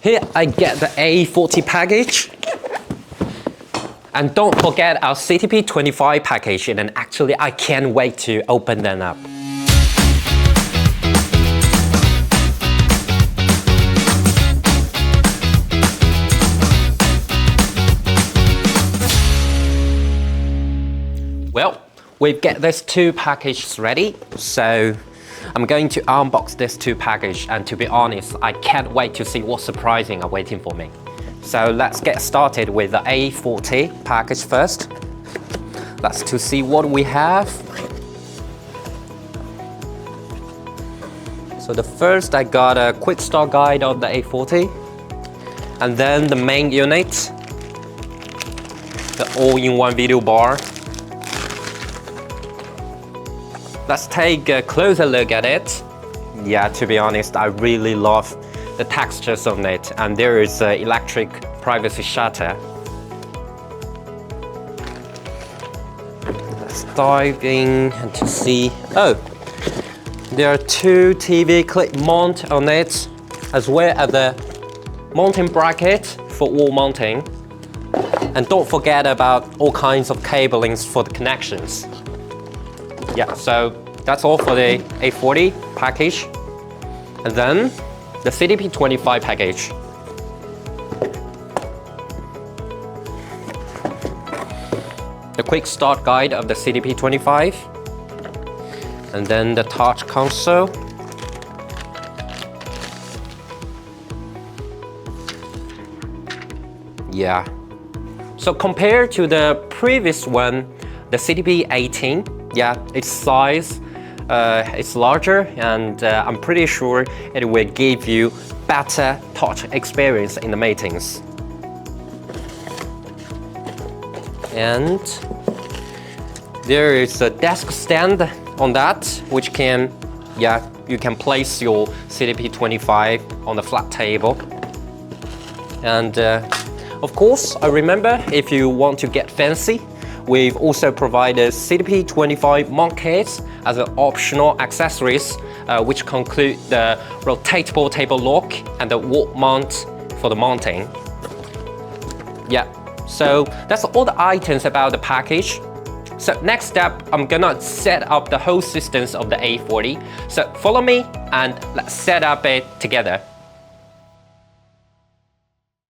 Here I get the A40 package. And don't forget our CTP25 package, and actually I can't wait to open them up. Well, we've got these two packages ready, so I'm going to unbox these two packages, and to be honest, I can't wait to see what's surprising are waiting for me. So let's get started with the A40 package first. Let's to see what we have. So the first I got a quick start guide of the A40, and then the main unit, the all-in-one video bar. Let's take a closer look at it. Yeah, to be honest, I really love the textures on it, and there is an electric privacy shutter. Let's dive in and to see. Oh, there are two TV clip mount on it, as well as the mounting bracket for wall mounting. And don't forget about all kinds of cablings for the connections. Yeah, so that's all for the A40 package. And then the CTP25 package. The quick start guide of the CTP25. And then the touch console. Yeah. So compared to the previous one, the CTP18, yeah, its size is larger, and I'm pretty sure it will give you better touch experience in the meetings. And there is a desk stand on that, which can, yeah, you can place your CTP25 on the flat table. And of course, I remember if you want to get fancy, we've also provided CTP25 mount kits as an optional accessories, which conclude the rotatable table lock and the wall mount for the mounting. Yeah, so that's all the items about the package. So next step, I'm gonna set up the whole systems of the A40. So follow me and let's set up it together.